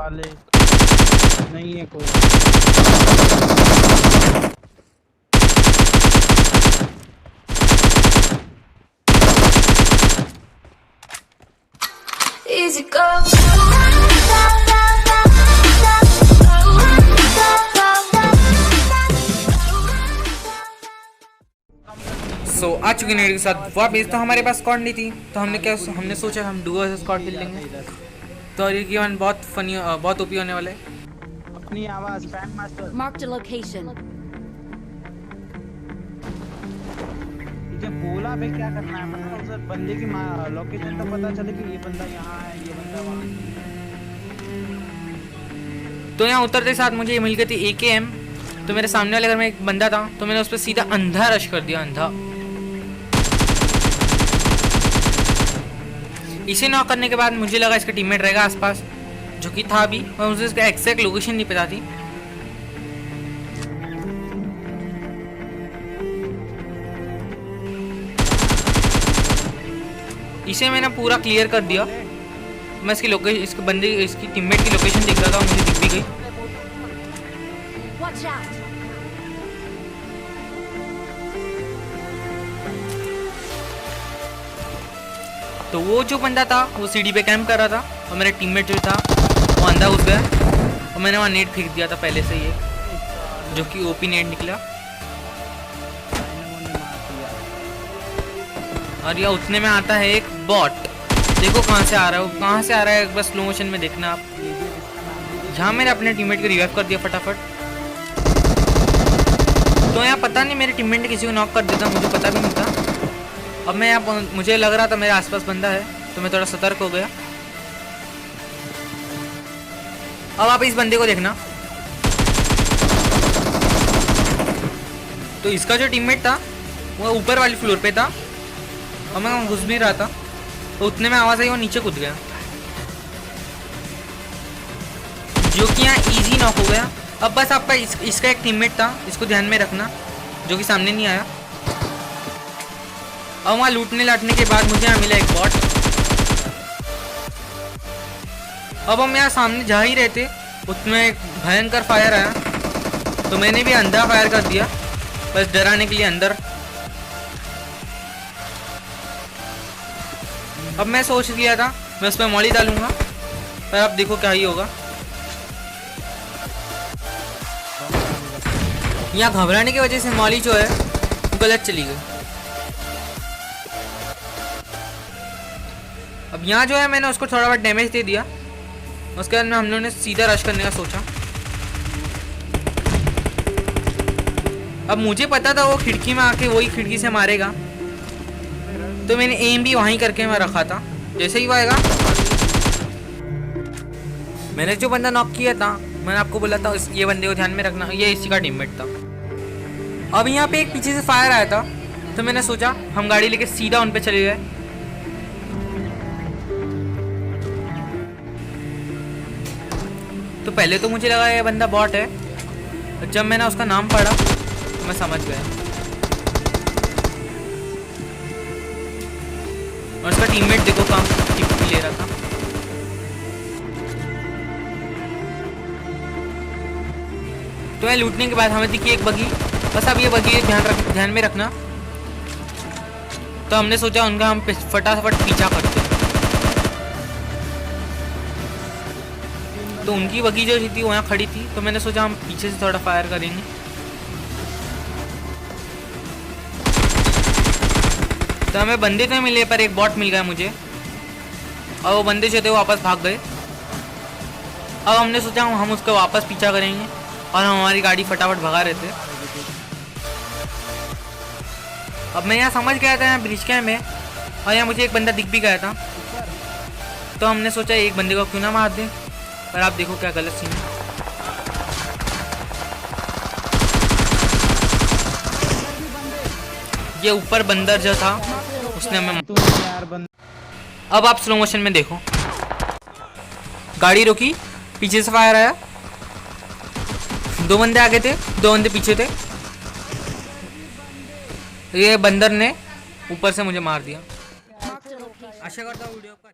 साले नहीं है कोई। Easy go. सो आ चुके नेट के साथ वापस। तो हमारे पास स्क्वाड नहीं थी, तो हमने सोचा हम डुओ से स्क्वाड खेल लेंगे। तो ये गेम बहुत फनी, बहुत ओपी होने वाला है। अपनी आवाज fan master Marked a location. मुझे बोला भाई क्या करना है, मतलब उस बंदे की लोकेशन तो पता चले कि ये बंदा यहाँ है, ये बंदा वहाँ है। तो यहाँ उतरते साथ मुझे ये मिल गई थी AKM। तो मेरे सामने वाले घर में एक बंदा था, तो मैंने उस पर सीधा अंधा रश कर दिया, अंधा। इसे नॉक करने के बाद मुझे लगा इसका टीममेट रहेगा आसपास, जो कि था भी, और मुझे इसका एग्जैक्ट लोकेशन नहीं पता थी। इसे मैंने पूरा क्लियर कर दिया। मैं इसकी लोकेशन, इसके बंदे, इसकी टीममेट की लोकेशन देख रहा था, मुझे दिख भी गई। Watch out. तो वो जो बंदा था वो सीढ़ी पे कैंप कर रहा था, और मेरा टीममेट जो था वो अंधा घुस गया, और मैंने वहाँ नेट फेंक दिया था पहले से ही, जो कि ओपी नेट निकला। और यह उतने में आता है एक बॉट। देखो कहाँ से आ रहा है वो, कहाँ से आ रहा है, बस स्लो मोशन में देखना आप। जहाँ मैंने अपने टीममेट को रिवाइव कर दिया फटाफट। तो यहाँ पता नहीं मेरे टीममेट ने किसी को नॉक कर दिया था, मुझे पता भी नहीं था। अब मैं यहाँ, मुझे लग रहा था मेरे आसपास बंदा है, तो मैं थोड़ा सतर्क हो गया। अब आप इस बंदे को देखना। तो इसका जो टीममेट था वो ऊपर वाली फ्लोर पे था, और मैं घुस भी रहा था, तो उतने में आवाज़ आई, वो नीचे कूद गया, जो कि यहाँ इजी नॉक हो गया। अब बस आपका इसका एक टीममेट था, इसको ध्यान में रखना, जो कि सामने नहीं आया। और वहाँ लूटने लाटने के बाद मुझे यहाँ मिला एक बॉट। अब हम यहाँ सामने जा ही रहे थे, उसमें एक भयंकर फायर आया, तो मैंने भी अंधा फायर कर दिया, बस डराने के लिए अंदर। अब मैं सोच लिया था मैं उस पर मॉली डालूंगा, पर अब देखो क्या ही होगा। यहाँ घबराने की वजह से मॉली जो है वो गलत चली गई। अब यहाँ जो है मैंने उसको थोड़ा बहुत डैमेज दे दिया, उसके बाद में हम लोगों ने सीधा रश करने का सोचा। अब मुझे पता था वो खिड़की में आके वही खिड़की से मारेगा, तो मैंने एम भी वहीं करके मैं रखा था, जैसे ही वो आएगा। मैंने जो बंदा नॉक किया था, मैंने आपको बोला था ये बंदे को ध्यान में रखना, ये इसी का टीममेट था। अब यहाँ पे एक पीछे से फायर आया था, तो मैंने सोचा हम गाड़ी लेके सीधा उन पे चले गए। तो पहले तो मुझे लगा ये बंदा बॉट है, और जब मैंने उसका नाम पढ़ा तो मैं समझ गया। और उसका टीममेट देखो काम टिप ले रहा था। तो मैं लूटने के बाद हमें दिखी एक बगी, बस अब ये बगी ध्यान में रखना। तो हमने सोचा उनका हम फटाफट पीछा करते हैं। तो उनकी बगी जो थी वहाँ खड़ी थी, तो मैंने सोचा हम पीछे से थोड़ा फायर करेंगे। तो हमें बंदे तो मिले, पर एक बॉट मिल गया मुझे, और वो बंदे जो थे वो वापस भाग गए। अब हमने सोचा हम उसका वापस पीछा करेंगे, और हम हमारी गाड़ी फटाफट भगा रहे थे। अब मैं यहाँ समझ गया था यहाँ ब्रिज कैम्प है, और यहाँ मुझे एक बंदा दिख भी गया था, तो हमने सोचा एक बंदे को क्यों ना मार दें। पर आप देखो क्या गलत सीन है। ये ऊपर बंदर जो था उसने हमें। अब आप स्लो मोशन में देखो, गाड़ी रुकी, पीछे से फायर आया, 2 बंदे आगे थे, 2 बंदे पीछे थे। ये बंदर ने ऊपर से मुझे मार दिया। आशा करता हूँ वीडियो का